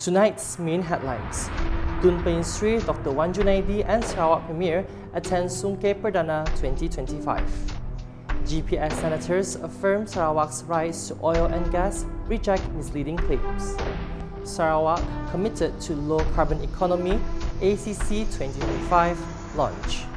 Tonight's main headlines. Tun Pehin Sri Dr. Wan Junaidi and Sarawak Premier attend Sungke Perdana 2025. GPS senators affirm Sarawak's rights to oil and gas, reject misleading claims. Sarawak committed to low carbon economy, ACC 2025 launch.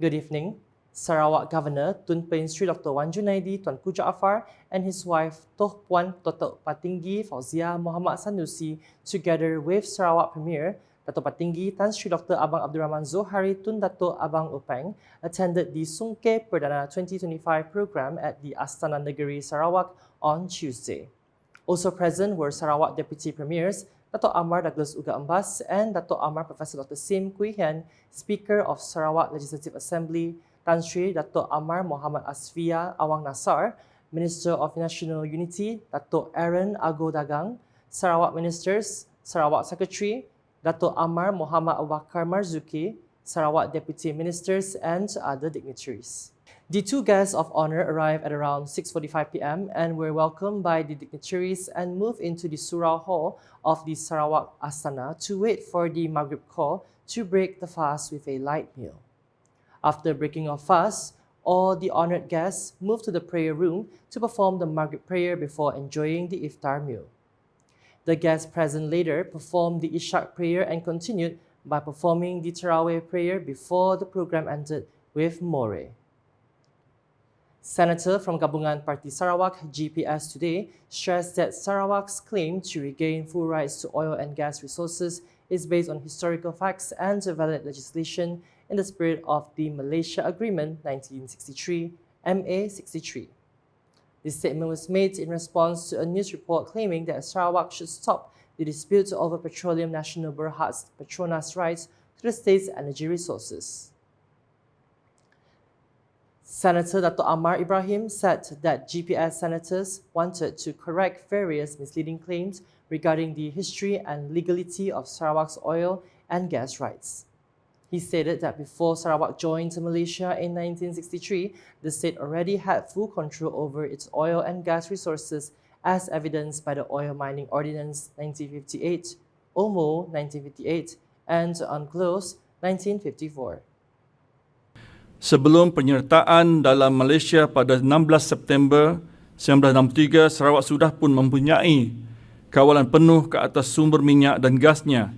Good evening. Sarawak Governor Tun Pehin Sri Dr. Wan Junaidi Tuanku Jaafar and his wife Toh Puan Datuk Patinggi Fauzia Muhammad Sanusi, together with Sarawak Premier Datuk Patinggi Tan Sri Dr. Abang Abdul Rahman Zohari Tun Datuk Abang Upeng, attended the Sungke Perdana 2025 program at the Astana Negeri Sarawak on Tuesday. Also present were Sarawak Deputy Premiers Datuk Amar Douglas Uga Embas and Datuk Amar Professor Dr. Sim Kuihian, Speaker of Sarawak Legislative Assembly, Tan Sri Datuk Amar Muhammad Asfia Awang Nasar, Minister of National Unity Datuk Aaron Ago Dagang, Sarawak Ministers, Sarawak Secretary Datuk Amar Muhammad Awakar Marzuki, Sarawak Deputy Ministers and other dignitaries. The two guests of honor arrived at around 6:45 p.m. and were welcomed by the dignitaries and moved into the Surau Hall of the Sarawak Astana to wait for the Maghrib call to break the fast with a light meal. After breaking of fast, all the honored guests moved to the prayer room to perform the Maghrib prayer before enjoying the iftar meal. The guests present later performed the Ishaq prayer and continued by performing the Tarawih prayer before the program ended with More. Senator from Gabungan Parti Sarawak, GPS today, stressed that Sarawak's claim to regain full rights to oil and gas resources is based on historical facts and valid legislation in the spirit of the Malaysia Agreement 1963, MA 63. This statement was made in response to a news report claiming that Sarawak should stop the dispute over Petroleum National Berhad's Petronas rights to the state's energy resources. Senator Dato' Ammar Ibrahim said that GPS senators wanted to correct various misleading claims regarding the history and legality of Sarawak's oil and gas rights. He stated that before Sarawak joined Malaysia in 1963, the state already had full control over its oil and gas resources, as evidenced by the Oil Mining Ordinance 1958, OMO 1958, and UNCLOS 1954. Sebelum penyertaan dalam Malaysia pada 16 September 1963, Sarawak sudah pun mempunyai kawalan penuh ke atas sumber minyak dan gasnya.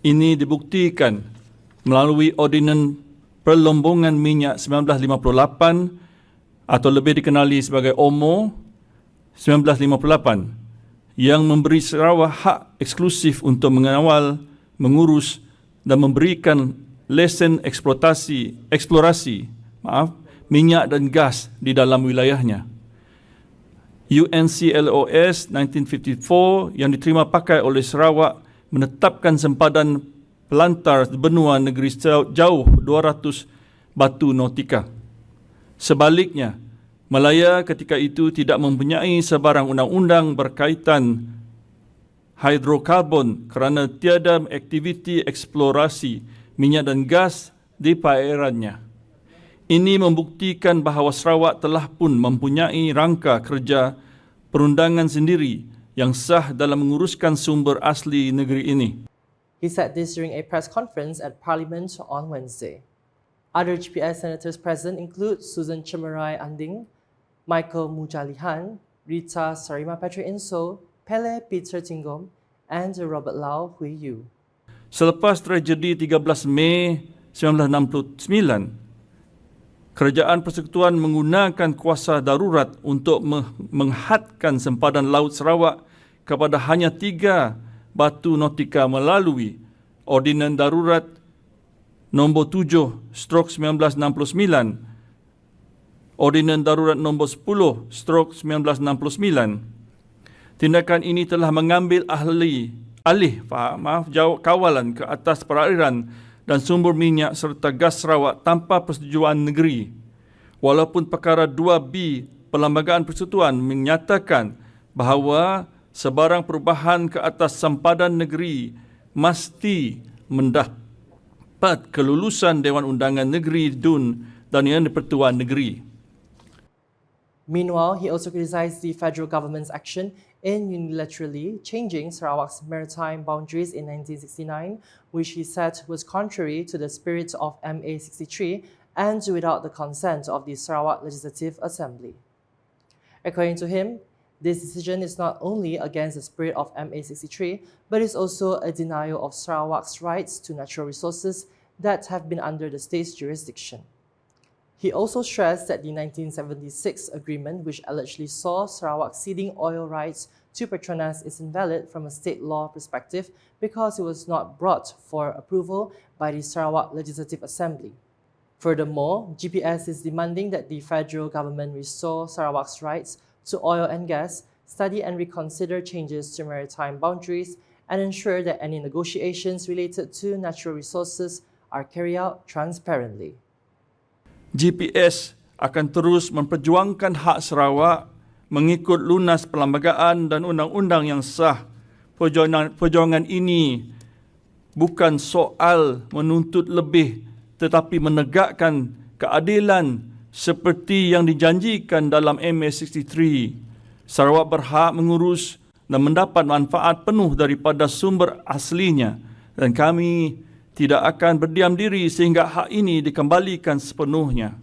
Ini dibuktikan melalui Ordinan Perlombongan Minyak 1958 atau lebih dikenali sebagai OMO 1958 yang memberi Sarawak hak eksklusif untuk mengawal, mengurus dan memberikan lesen eksplorasi minyak dan gas di dalam wilayahnya. UNCLOS 1954 yang diterima pakai oleh Sarawak menetapkan sempadan pelantar benua negeri jauh 200 batu nautika. Sebaliknya, Malaya ketika itu tidak mempunyai sebarang undang-undang berkaitan hidrokarbon kerana tiada aktiviti eksplorasi minyak dan gas di perairannya. Ini membuktikan bahawa Sarawak telah pun mempunyai rangka kerja perundangan sendiri yang sah dalam menguruskan sumber asli negeri ini. He said this during a press conference at Parliament on Wednesday. Other GPS senators present include Susan Chemerai Anding, Michael Mujalihan, Rita Sarima Petra Inso, Pele Peter Tinggom, and Robert Lau Hui Yu. Selepas tragedi 13 Mei 1969, Kerajaan Persekutuan menggunakan kuasa darurat untuk menghadkan sempadan Laut Sarawak kepada hanya 3 batu nautika melalui Ordinan Darurat nombor 7/1969, Ordinan Darurat nombor 10/1969. Tindakan ini telah mengambil kawalan ke atas perairan dan sumber minyak serta gas Sarawak tanpa persetujuan negeri. Walaupun perkara 2B Perlembagaan Persekutuan menyatakan bahawa sebarang perubahan ke atas sempadan negeri mesti mendapat kelulusan Dewan Undangan Negeri DUN dan Yang di-Pertuan Negeri. Meanwhile, he also criticized the federal government's action in unilaterally changing Sarawak's maritime boundaries in 1969, which he said was contrary to the spirit of MA 63 and without the consent of the Sarawak Legislative Assembly. According to him, this decision is not only against the spirit of MA 63, but is also a denial of Sarawak's rights to natural resources that have been under the state's jurisdiction. He also stressed that the 1976 agreement, which allegedly saw Sarawak ceding oil rights to Perdana, is invalid from a state law perspective because it was not brought for approval by the Sarawak Legislative Assembly. Furthermore, GPS is demanding that the federal government restore Sarawak's rights to oil and gas, study and reconsider changes to maritime boundaries, and ensure that any negotiations related to natural resources are carried out transparently. GPS akan terus memperjuangkan hak Sarawak mengikut lunas perlembagaan dan undang-undang yang sah. Perjuangan ini bukan soal menuntut lebih tetapi menegakkan keadilan seperti yang dijanjikan dalam MA 63. Sarawak berhak mengurus dan mendapat manfaat penuh daripada sumber aslinya dan kami tidak akan berdiam diri sehingga hak ini dikembalikan sepenuhnya.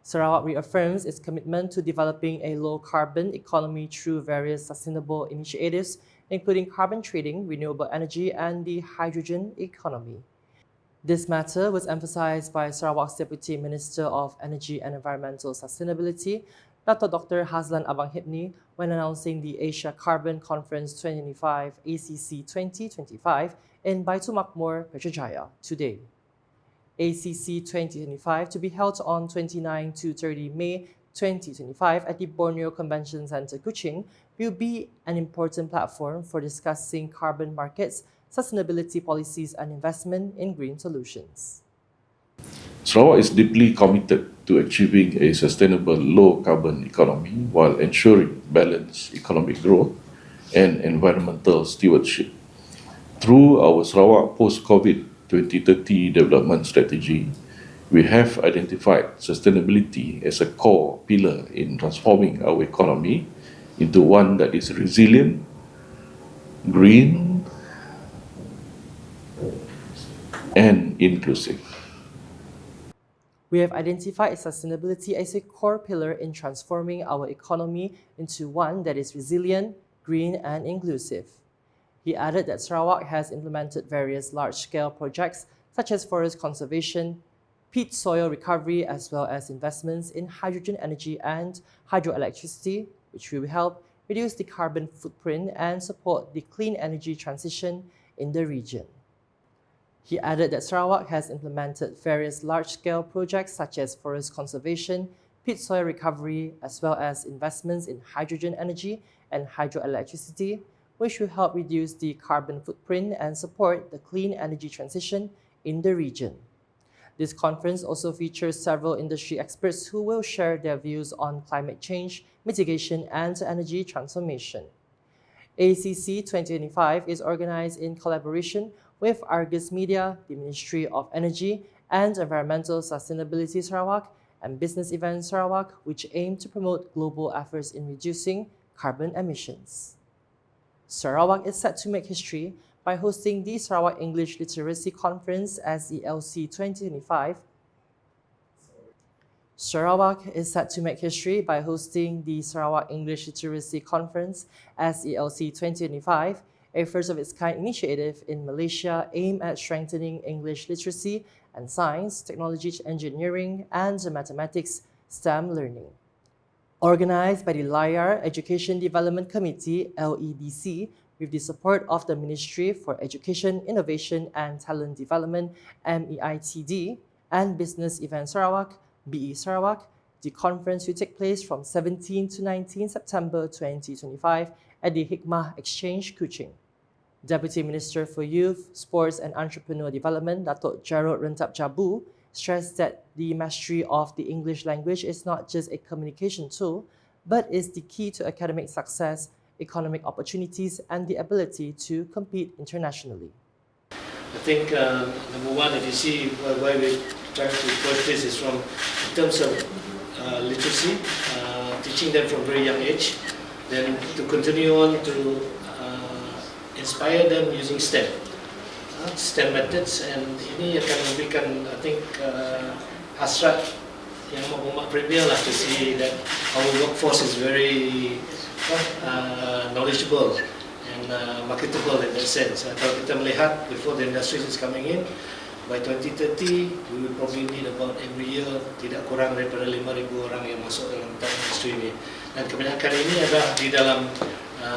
Sarawak reaffirms its commitment to developing a low-carbon economy through various sustainable initiatives, including carbon trading, renewable energy, and the hydrogen economy. This matter was emphasized by Sarawak's Deputy Minister of Energy and Environmental Sustainability, Dr. Hazlan Abang Hipni, when announcing the Asia Carbon Conference 2025 ACC 2025 in Baitul Makmur, Putrajaya today. ACC 2025 to be held on 29 to 30 May 2025 at the Borneo Convention Centre, Kuching, will be an important platform for discussing carbon markets, sustainability policies and investment in green solutions. Sarawak is deeply committed to achieving a sustainable low-carbon economy while ensuring balanced economic growth and environmental stewardship. Through our Sarawak post-COVID 2030 development strategy, we have identified sustainability as a core pillar in transforming our economy into one that is resilient, green, and inclusive. We have identified sustainability as a core pillar in transforming our economy into one that is resilient, green, and inclusive. He added that Sarawak has implemented various large-scale projects such as forest conservation, peat soil recovery, as well as investments in hydrogen energy and hydroelectricity, which will help reduce the carbon footprint and support the clean energy transition in the region. He added that Sarawak has implemented various large-scale projects such as forest conservation, peat soil recovery, as well as investments in hydrogen energy and hydroelectricity, which will help reduce the carbon footprint and support the clean energy transition in the region. This conference also features several industry experts who will share their views on climate change, mitigation, and energy transformation. ACC 2025 is organized in collaboration with Argus Media, the Ministry of Energy and Environmental Sustainability Sarawak, and Business Events Sarawak, which aim to promote global efforts in reducing carbon emissions. Sarawak is set to make history by hosting the Sarawak English Literacy Conference SELC 2025. Sarawak is set to make history by hosting the Sarawak English Literacy Conference SELC 2025, a first-of-its-kind initiative in Malaysia aimed at strengthening English literacy and science, technology, engineering, and mathematics STEM learning. Organized by the Layar Education Development Committee, LEDC, with the support of the Ministry for Education, Innovation and Talent Development, MEITD, and Business Events Sarawak, BE Sarawak, the conference will take place from 17 to 19 September 2025 at the Hikmah Exchange, Kuching. Deputy Minister for Youth, Sports and Entrepreneur Development, Datuk Jarod Rentap Jabu, stressed that the mastery of the English language is not just a communication tool, but is the key to academic success economic opportunities, and the ability to compete internationally. I think number one, if you see why we're trying to push this is from in terms of literacy, teaching them from very young age, then to continue on to inspire them using STEM methods, and ini akan memberikan, I think, hasrat yang amat premier lah to see that our workforce is very knowledgeable and marketable in that sense. Kalau kita melihat before the industry is coming in, by 2030 we will probably need about every year tidak kurang daripada 5,000 orang yang masuk dalam industri ini. Dan kebanyakan ini adalah di dalam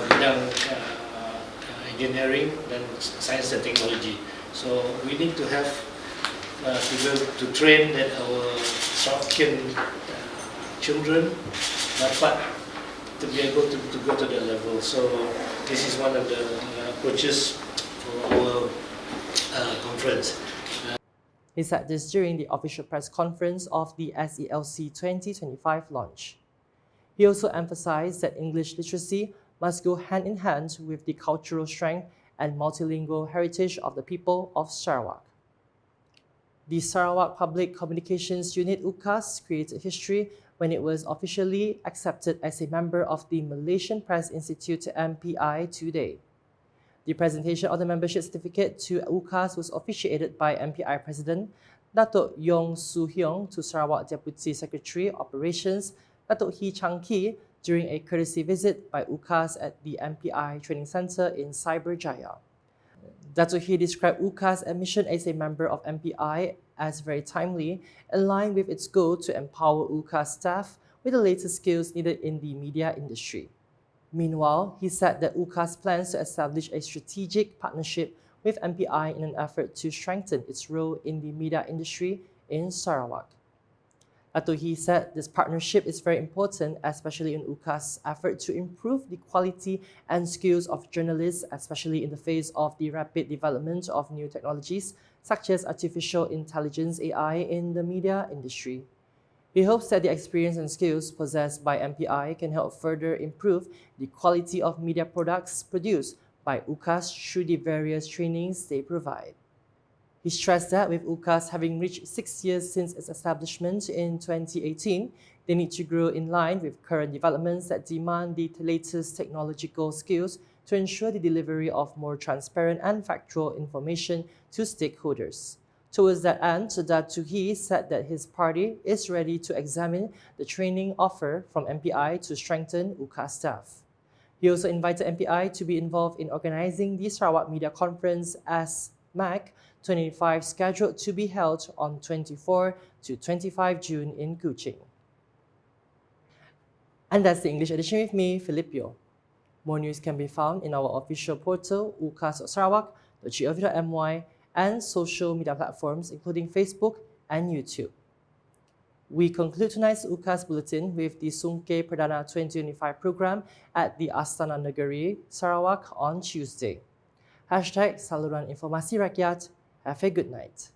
bidang engineering dan science and technology. So we need to have to train that our Sarawakian children dapat to be able to go to that level. So this is one of the approaches for our conference. He said this during the official press conference of the SELC 2025 launch. He also emphasized that English literacy must go hand in hand with the cultural strength and multilingual heritage of the people of Sarawak. The Sarawak Public Communications Unit UKAS created history when it was officially accepted as a member of the Malaysian Press Institute MPI today. The presentation of the membership certificate to UKAS was officiated by MPI President Datuk Yeoh to Sarawak Deputy Secretary Operations Datuk Hee Chang-Ki during a courtesy visit by UKAS at the MPI Training Centre in Cyberjaya. Datuk Hee described UKAS admission as a member of MPI as very timely, in line with its goal to empower UKAS staff with the latest skills needed in the media industry. Meanwhile, he said that UKAS plans to establish a strategic partnership with MPI in an effort to strengthen its role in the media industry in Sarawak. Datuk Hee said this partnership is very important, especially in UKAS' effort to improve the quality and skills of journalists, especially in the face of the rapid development of new technologies such as artificial intelligence (AI) in the media industry. He hopes that the experience and skills possessed by MPI can help further improve the quality of media products produced by UKAS through the various trainings they provide. He stressed that with UKAS having reached 6 years since its establishment in 2018, they need to grow in line with current developments that demand the latest technological skills to ensure the delivery of more transparent and factual information to stakeholders. Towards that end, Datuk Hee said that his party is ready to examine the training offer from MPI to strengthen UKAS staff. He also invited MPI to be involved in organizing the Sarawak Media Conference as MAC 25 scheduled to be held on 24 to 25 June in Kuching. And that's the English edition with me, Yeoh. More news can be found in our official portal, ukas.sarawak.gov.my, and social media platforms including Facebook and YouTube. We conclude tonight's UKAS Bulletin with the Sungke Perdana 2025 program at the Astana Negeri, Sarawak on Tuesday. #Saluran Informasi Rakyat. Have a good night.